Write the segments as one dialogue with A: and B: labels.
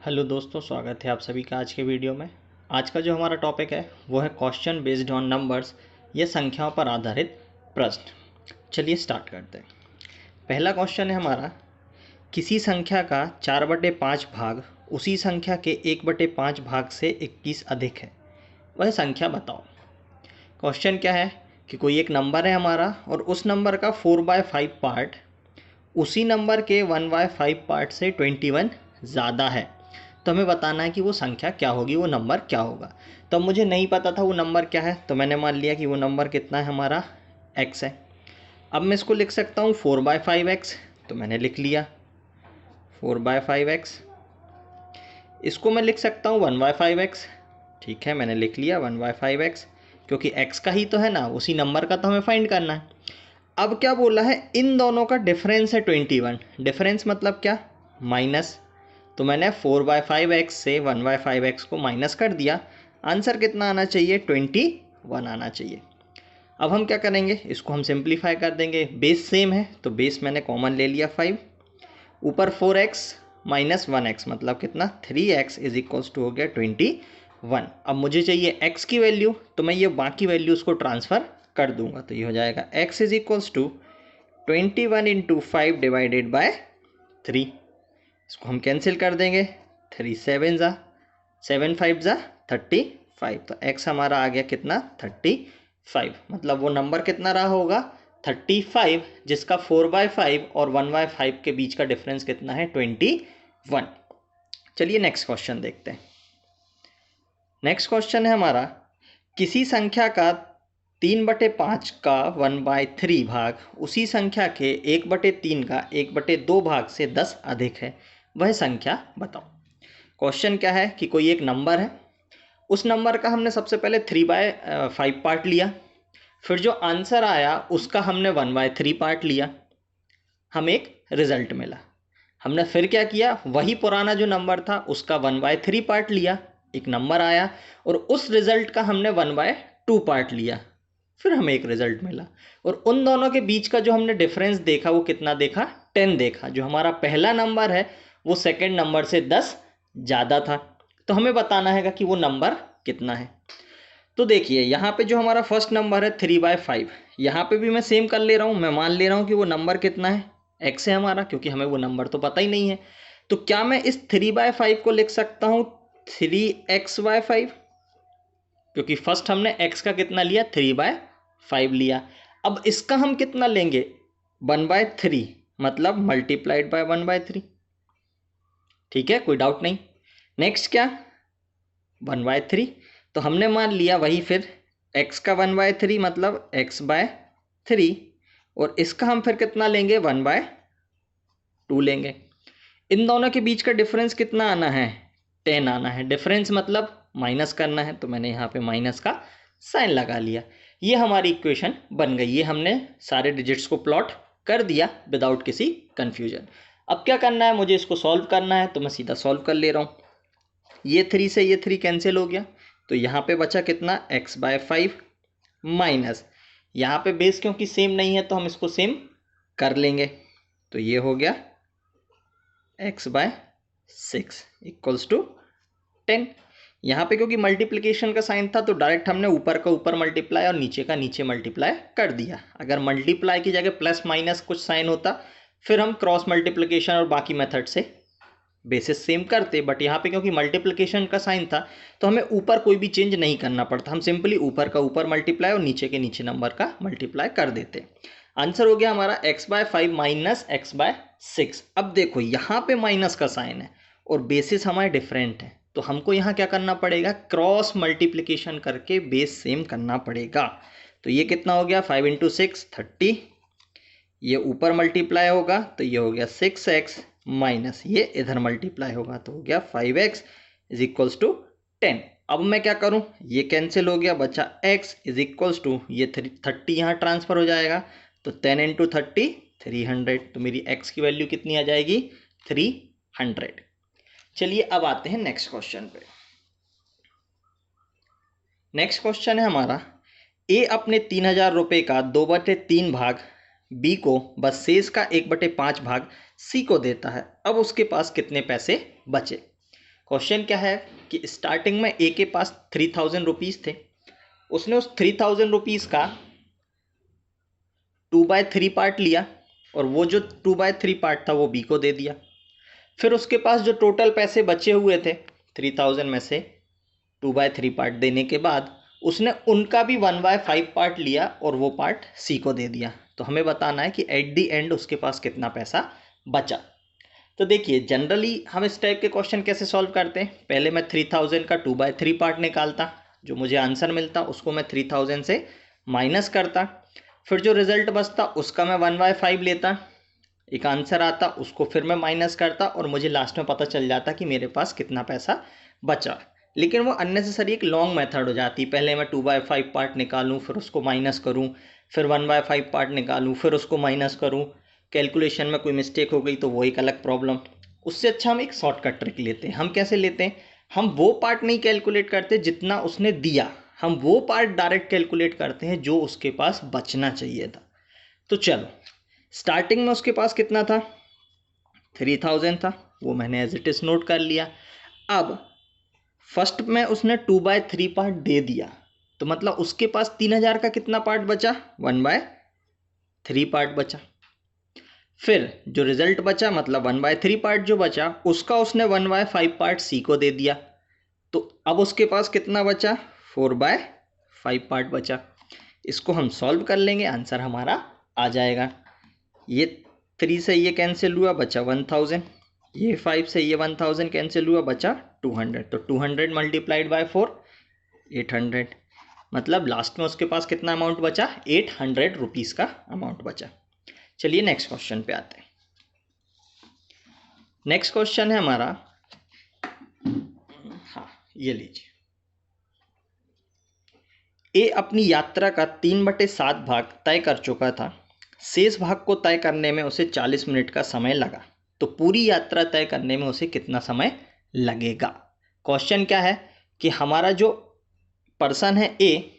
A: Hello दोस्तों, स्वागत है आप सभी का आज के वीडियो में। आज का जो हमारा टॉपिक है वो है क्वेश्चन बेस्ड ऑन नंबर्स, ये संख्याओं पर आधारित प्रश्न। चलिए स्टार्ट करते हैं। पहला क्वेश्चन है हमारा, किसी संख्या का 4/5 भाग उसी संख्या के 1/5 भाग से 21 अधिक है, वह संख्या बताओ। क्वेश्चन क्या है कि कोई एक नंबर है हमारा और उस नंबर का 4/5 पार्ट उसी नंबर के 1/5 पार्ट से 21 ज़्यादा है, तो हमें बताना है कि वो संख्या क्या होगी, वो नंबर क्या होगा। तो अब मुझे नहीं पता था वो नंबर क्या है, तो मैंने मान लिया कि वो नंबर कितना है हमारा, x है। अब मैं इसको लिख सकता हूँ 4/5x, तो मैंने लिख लिया 4/5x। इसको मैं लिख सकता हूँ 1/5x, ठीक है, मैंने लिख लिया 1/5x, क्योंकि x का ही तो है ना, उसी नंबर का तो हमें फाइंड करना है। अब क्या बोला है, इन दोनों का डिफरेंस है 21। डिफरेंस मतलब क्या, माइनस। तो मैंने 4/5x से 1/5x को माइनस कर दिया। आंसर कितना आना चाहिए, 21 आना चाहिए। अब हम क्या करेंगे, इसको हम सिंप्लीफाई कर देंगे। बेस सेम है तो बेस मैंने कॉमन ले लिया 5, ऊपर 4x माइनस 1x मतलब कितना 3x इज इक्वल्स टू हो गया 21। अब मुझे चाहिए x की वैल्यू, तो मैं ये बाकी वैल्यूज़ को ट्रांसफ़र कर दूंगा। तो ये हो जाएगा x is equals to 21 into 5 divided by 3। इसको हम कैंसिल कर देंगे, 3 7 ज़ा 7 5 ज़ा 35। तो x हमारा आ गया कितना 35, मतलब वो नंबर कितना रहा होगा 35, जिसका 4/5 और 1/5 के बीच का डिफरेंस कितना है 21। चलिए नेक्स्ट क्वेश्चन देखते हैं। नेक्स्ट क्वेश्चन है हमारा, किसी संख्या का 3/5 का 1/3 भाग उसी संख्या के 1/3 का 1/2 भाग से 10 अधिक है, वह संख्या बताओ। क्वेश्चन क्या है कि कोई एक नंबर है, उस नंबर का हमने सबसे पहले 3/5 पार्ट लिया, फिर जो आंसर आया उसका हमने 1/3 पार्ट लिया, हमें एक रिजल्ट मिला। हमने फिर क्या किया, वही पुराना जो नंबर था उसका 1/3 पार्ट लिया, एक नंबर आया, और उस रिजल्ट का हमने 1/2 पार्ट लिया, फिर हमें एक रिजल्ट मिला। और उन दोनों के बीच का जो हमने डिफरेंस देखा वो कितना देखा, 10 देखा। जो हमारा पहला नंबर है वो सेकंड नंबर से 10 ज़्यादा था, तो हमें बताना है कि वो नंबर कितना है। तो देखिए यहाँ पे जो हमारा फर्स्ट नंबर है 3/5, यहाँ पे भी मैं सेम कर ले रहा हूँ। मैं मान ले रहा हूँ कि वो नंबर कितना है, x है हमारा, क्योंकि हमें वो नंबर तो पता ही नहीं है। तो क्या मैं इस 3/5 को लिख सकता हूँ 3x/5, क्योंकि फर्स्ट हमने x का कितना लिया 3/5 लिया। अब इसका हम कितना लेंगे 1/3, मतलब मल्टीप्लाइड बाय 1/3। ठीक है, कोई डाउट नहीं। नेक्स्ट क्या 1/3, तो हमने मान लिया वही फिर x का 1/3 मतलब x/3, और इसका हम फिर कितना लेंगे 1/2 लेंगे। इन दोनों के बीच का डिफरेंस कितना आना है 10 आना है। डिफरेंस मतलब माइनस करना है, तो मैंने यहाँ पे माइनस का साइन लगा लिया। ये हमारी इक्वेशन बन गई। ये हमने सारे डिजिट्स को प्लॉट कर दिया विदाउट किसी कन्फ्यूजन। अब क्या करना है, मुझे इसको सॉल्व करना है, तो मैं सीधा सॉल्व कर ले रहा हूँ। ये 3 से ये 3 कैंसिल हो गया, तो यहाँ पे बचा कितना x/5 माइनस, यहाँ पे बेस क्योंकि सेम नहीं है तो हम इसको सेम कर लेंगे, तो ये हो गया x/6 इक्वल्स टू 10। यहाँ पे क्योंकि मल्टीप्लिकेशन का साइन था तो डायरेक्ट हमने ऊपर का ऊपर मल्टीप्लाई और नीचे का नीचे मल्टीप्लाई कर दिया। अगर मल्टीप्लाई की जगह प्लस माइनस कुछ साइन होता फिर हम क्रॉस मल्टीप्लिकेशन और बाकी मेथड से बेसिस सेम करते, बट यहाँ पे क्योंकि मल्टीप्लिकेशन का साइन था तो हमें ऊपर कोई भी चेंज नहीं करना पड़ता, हम सिंपली ऊपर का ऊपर मल्टीप्लाई और नीचे के नीचे नंबर का मल्टीप्लाई कर देते। आंसर हो गया हमारा x/5 माइनस x/6। अब देखो यहाँ पे माइनस का साइन है और बेसिस हमारे डिफरेंट है, तो हमको यहाँ क्या करना पड़ेगा, क्रॉस मल्टीप्लिकेशन करके बेस सेम करना पड़ेगा। तो ये कितना हो गया 5 × 6 30, ये ऊपर मल्टीप्लाई होगा तो ये हो गया 6x माइनस ये इधर मल्टीप्लाई होगा तो हो गया 5x इज इक्वल्स टू 10। अब मैं क्या करूं, ये कैंसिल हो गया, बचा x इज इक्वल्स टू ये 30 यहाँ ट्रांसफर हो जाएगा, तो 10 × 30 300। तो मेरी x की वैल्यू कितनी आ जाएगी 300। चलिए अब आते हैं नेक्स्ट क्वेश्चन पे। नेक्स्ट क्वेश्चन है हमारा, a अपने 3000 रुपये का 2/3 भाग b को बस शेष का 1/5 भाग c को देता है, अब उसके पास कितने पैसे बचे। क्वेश्चन क्या है कि स्टार्टिंग में ए के पास 3000 रुपीज़ थे, उसने उस 3000 रुपीज़ का 2/3 पार्ट लिया और वो जो 2/3 पार्ट था वो बी को दे दिया। फिर उसके पास जो टोटल पैसे बचे हुए थे 3000 में से 2/3 पार्ट देने के बाद उसने उनका भी 1/5 पार्ट लिया और वो पार्ट सी को दे दिया। तो हमें बताना है कि एट दी एंड उसके पास कितना पैसा बचा। तो देखिए जनरली हम इस टाइप के क्वेश्चन कैसे सॉल्व करते हैं, पहले मैं 3000 का 2/3 पार्ट निकालता, जो मुझे आंसर मिलता उसको मैं 3000 से माइनस करता, फिर जो रिजल्ट बचता उसका मैं 1/5 लेता, एक आंसर आता उसको फिर मैं माइनस करता और मुझे लास्ट में पता चल जाता कि मेरे पास कितना पैसा बचा। लेकिन वो अननेसेसरी एक लॉन्ग मेथड हो जाती, पहले मैं 2/5 पार्ट निकालूं फिर उसको माइनस करूं, फिर 1/5 पार्ट निकालूं फिर उसको माइनस करूं, कैलकुलेशन में कोई मिस्टेक हो गई तो वो एक अलग प्रॉब्लम। उससे अच्छा हम एक शॉर्टकट ट्रिक लेते हैं। हम कैसे लेते हैं, हम वो पार्ट नहीं कैलकुलेट करते जितना उसने दिया, हम वो पार्ट डायरेक्ट कैलकुलेट करते हैं जो उसके पास बचना चाहिए था। तो चलो स्टार्टिंग में उसके पास कितना था, 3000 था, वो मैंने एज इट इज नोट कर लिया। अब फर्स्ट में उसने 2/3 पार्ट दे दिया, तो मतलब उसके पास 3000 का कितना पार्ट बचा, 1/3 पार्ट बचा। फिर जो रिजल्ट बचा मतलब 1/3 पार्ट जो बचा उसका उसने 1/5 पार्ट सी को दे दिया, तो अब उसके पास कितना बचा, 4/5 पार्ट बचा। इसको हम सॉल्व कर लेंगे, आंसर हमारा आ जाएगा। ये 3 से ये कैंसिल हुआ बचा 1000, ये 5 से ये 1000 कैंसिल हुआ बचा 200, तो 200 मल्टीप्लाइड बाय 4 800, मतलब लास्ट में उसके पास कितना अमाउंट बचा, 800 रुपीज़ का अमाउंट बचा। चलिए नेक्स्ट क्वेश्चन पे आते हैं। नेक्स्ट क्वेश्चन है हमारा, हाँ ये लीजिए, ए अपनी यात्रा का 3/7 भाग तय कर चुका था, शेष भाग को तय करने में उसे 40 मिनट का समय लगा, तो पूरी यात्रा तय करने में उसे कितना समय लगेगा। क्वेश्चन क्या है कि हमारा जो पर्सन है ए,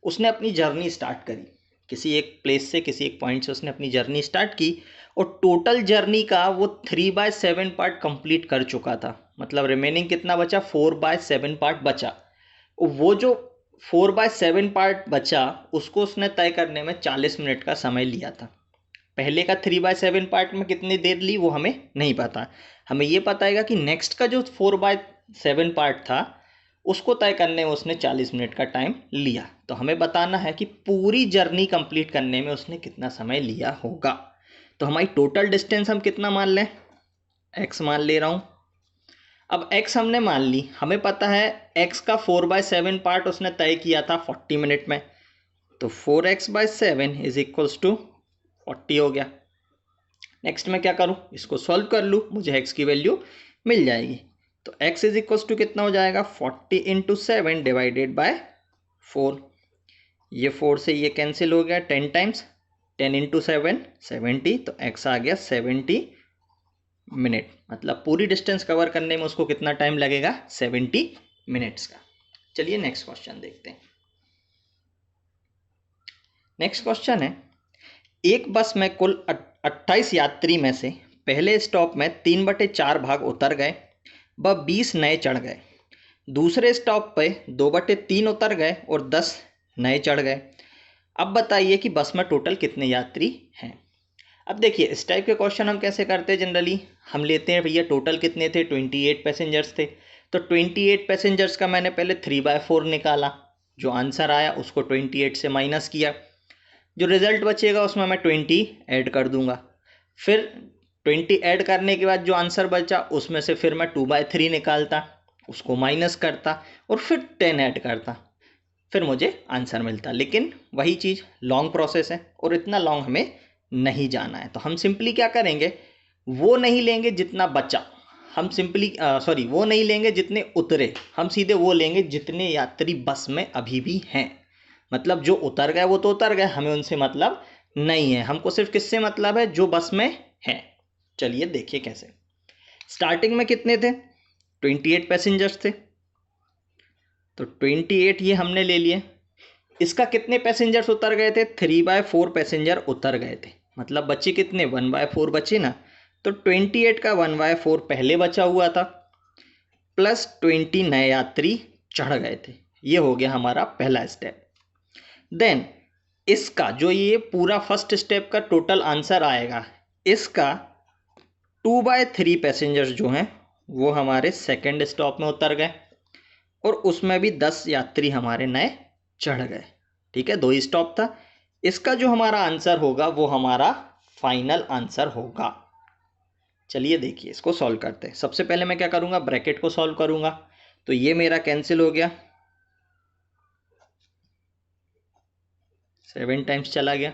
A: उसने अपनी जर्नी स्टार्ट करी, किसी एक प्लेस से किसी एक पॉइंट से उसने अपनी जर्नी स्टार्ट की और टोटल जर्नी का वो 3/7 पार्ट कंप्लीट कर चुका था, मतलब रिमेनिंग कितना बचा, 4/7 पार्ट बचा। वो जो 4/7 पार्ट बचा उसको उसने तय करने में 40 मिनट का समय लिया था। पहले का 3/7 पार्ट में कितनी देर ली वो हमें नहीं पता, हमें ये पता है कि नेक्स्ट का जो 4/7 पार्ट था उसको तय करने में उसने 40 मिनट का टाइम लिया। तो हमें बताना है कि पूरी जर्नी कंप्लीट करने में उसने कितना समय लिया होगा। तो हमारी टोटल डिस्टेंस हम कितना मान लें, x मान ले रहा हूँ। अब x हमने मान ली, हमें पता है x का 4/7 पार्ट उसने तय किया था 40 मिनट में, तो 4x/7 इज इक्वल्स टू 40 हो गया। नेक्स्ट मैं क्या करूँ, इसको सॉल्व कर लूँ, मुझे x की वैल्यू मिल जाएगी। तो x इज इक्वल्स टू कितना हो जाएगा, 40 × 7 डिवाइडेड बाय 4, ये 4 से ये कैंसिल हो गया, 10 टाइम्स 10 × 7 70, तो x आ गया 70 मिनट, मतलब पूरी डिस्टेंस कवर करने में उसको कितना टाइम लगेगा, 70 मिनट्स का। चलिए नेक्स्ट क्वेश्चन देखते हैं। नेक्स्ट क्वेश्चन है, एक बस में कुल 28 यात्री में से पहले स्टॉप में 3/4 भाग उतर गए व 20 नए चढ़ गए, दूसरे स्टॉप पे 2/3 उतर गए और 10 नए चढ़ गए। अब बताइए कि बस में टोटल कितने यात्री हैं। अब देखिए इस टाइप के क्वेश्चन हम कैसे करते हैं, जनरली हम लेते हैं भैया टोटल कितने थे, 28 पैसेंजर्स थे, तो 28 पैसेंजर्स का मैंने पहले 3/4 निकाला, जो आंसर आया उसको 28 से माइनस किया, जो रिजल्ट बचेगा उसमें मैं 20 ऐड कर दूंगा, फिर 20 ऐड करने के बाद जो आंसर बचा उसमें से फिर मैं 2/3 निकालता, उसको माइनस करता और फिर 10 ऐड करता, फिर मुझे आंसर मिलता। लेकिन वही चीज़ लॉन्ग प्रोसेस है और इतना लॉन्ग हमें नहीं जाना है, तो हम सिंपली क्या करेंगे, वो नहीं लेंगे जितना बचा, हम सिंपली वो नहीं लेंगे जितने उतरे, हम सीधे वो लेंगे जितने यात्री बस में अभी भी हैं। मतलब जो उतर गए वो तो उतर गए, हमें उनसे मतलब नहीं है, हमको सिर्फ किससे मतलब है, जो बस में है। चलिए देखिए कैसे। स्टार्टिंग में कितने थे, 28 पैसेंजर्स थे, तो 28 ये हमने ले लिए। इसका कितने पैसेंजर्स उतर गए थे, 3/4 पैसेंजर उतर गए थे, मतलब बचे कितने, 1/4 बचे ना, तो 28 का 1/4 पहले बचा हुआ था, प्लस 20 नए यात्री चढ़ गए थे। ये हो गया हमारा पहला स्टेप। देन इसका जो ये पूरा फर्स्ट स्टेप का टोटल आंसर आएगा, इसका 2/3 पैसेंजर्स जो हैं वो हमारे सेकंड स्टॉप में उतर गए और उसमें भी 10 यात्री हमारे नए चढ़ गए। ठीक है, 2 ही स्टॉप था। इसका जो हमारा आंसर होगा वो हमारा फाइनल आंसर होगा। चलिए देखिए इसको सॉल्व करते हैं। सबसे पहले मैं क्या करूंगा, ब्रैकेट को सॉल्व करूंगा। तो ये मेरा कैंसिल हो गया, 7 टाइम्स चला गया।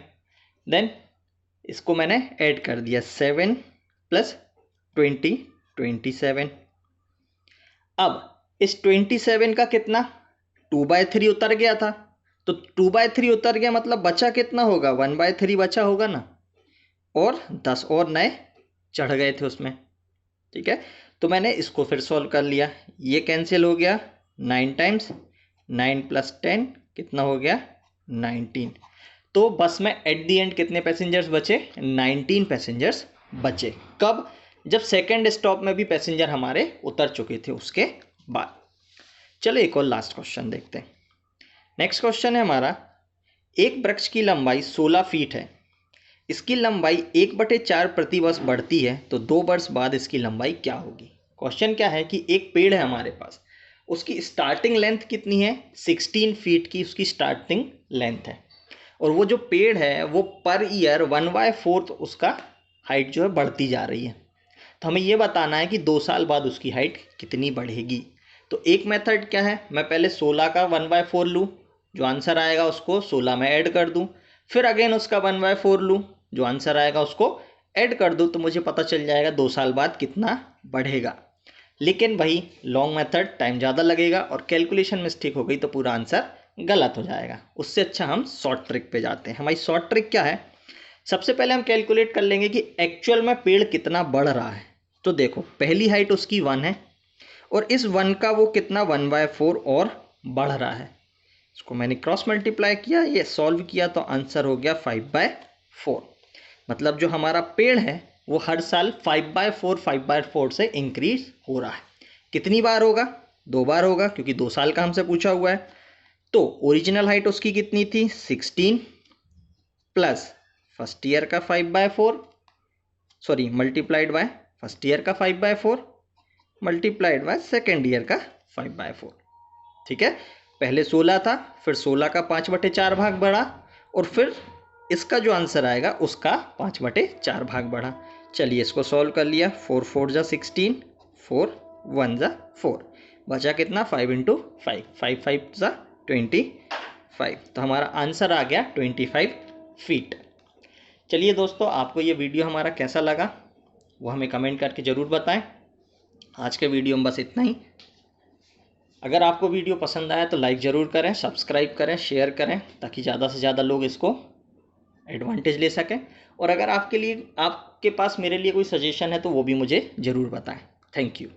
A: देन इसको मैंने ऐड कर दिया, 7 + 20 27। अब इस 27 का कितना 2/3 उतर गया था, तो 2/3 उतर गया मतलब बचा कितना होगा, 1/3 बचा होगा ना, और 10 और नए चढ़ गए थे उसमें। ठीक है, तो मैंने इसको फिर सॉल्व कर लिया। ये कैंसिल हो गया, 9 टाइम्स 9 + 10 कितना हो गया 19। तो बस में एट दी एंड कितने पैसेंजर्स बचे, 19 पैसेंजर्स बचे। कब, जब सेकंड स्टॉप में भी पैसेंजर हमारे उतर चुके थे उसके बाद। चलो एक और लास्ट क्वेश्चन देखते हैं। नेक्स्ट क्वेश्चन है हमारा, एक वृक्ष की लंबाई 16 फीट है, इसकी लंबाई 1/4 प्रति वर्ष बढ़ती है, तो 2 वर्ष बाद इसकी लंबाई क्या होगी। क्वेश्चन क्या है कि एक पेड़ है हमारे पास, उसकी स्टार्टिंग लेंथ कितनी है, 16 फीट की उसकी स्टार्टिंग लेंथ है, और वो जो पेड़ है वो पर ईयर 1/4 उसका हाइट जो है बढ़ती जा रही है। तो हमें ये बताना है कि 2 साल बाद उसकी हाइट कितनी बढ़ेगी। तो एक मेथड क्या है, मैं पहले 16 का 1/4 लूँ, जो आंसर आएगा उसको 16 में ऐड कर दूँ, फिर अगेन उसका 1/4 लूँ, जो आंसर आएगा उसको ऐड कर दूँ, तो मुझे पता चल जाएगा 2 साल बाद कितना बढ़ेगा। लेकिन भाई लॉन्ग मेथड टाइम ज़्यादा लगेगा और कैलकुलेशन मिस्टेक हो गई तो पूरा आंसर गलत हो जाएगा। उससे अच्छा हम शॉर्ट ट्रिक पे जाते हैं। हमारी शॉर्ट ट्रिक क्या है, सबसे पहले हम कैलकुलेट कर लेंगे कि एक्चुअल में पेड़ कितना बढ़ रहा है। तो देखो पहली हाइट उसकी 1 है और इस 1 का वो कितना 1/4 और बढ़ रहा है। इसको मैंने क्रॉस मल्टीप्लाई किया, ये सॉल्व किया, तो आंसर हो गया 5/4। मतलब जो हमारा पेड़ है वो हर साल 5/4 से इंक्रीज हो रहा है। कितनी बार होगा, 2 बार होगा, क्योंकि 2 साल का हमसे पूछा हुआ है। तो ओरिजिनल हाइट उसकी कितनी थी 16 प्लस फर्स्ट ईयर का 5/4, sorry multiplied by first year का 5/4 मल्टीप्लाइड बाय सेकेंड ईयर का 5/4। ठीक है, पहले 16 था, फिर 16 का 5/4 भाग बढ़ा, और फिर इसका जो आंसर आएगा उसका 5/4 भाग बढ़ा। चलिए इसको सॉल्व कर लिया, 4 4 जा 16, 4 1 जा 4, बचा कितना 5 × 5, 5 5 जा 25। तो हमारा आंसर आ गया 25 फीट। चलिए दोस्तों, आपको ये वीडियो हमारा कैसा लगा वो हमें कमेंट करके ज़रूर बताएं। आज के वीडियो में बस इतना ही। अगर आपको वीडियो पसंद आया तो लाइक ज़रूर करें, सब्सक्राइब करें, शेयर करें, ताकि ज़्यादा से ज़्यादा लोग इसको एडवांटेज ले सकें। और अगर आपके पास मेरे लिए कोई सजेशन है तो वो भी मुझे ज़रूर बताएं। Thank you.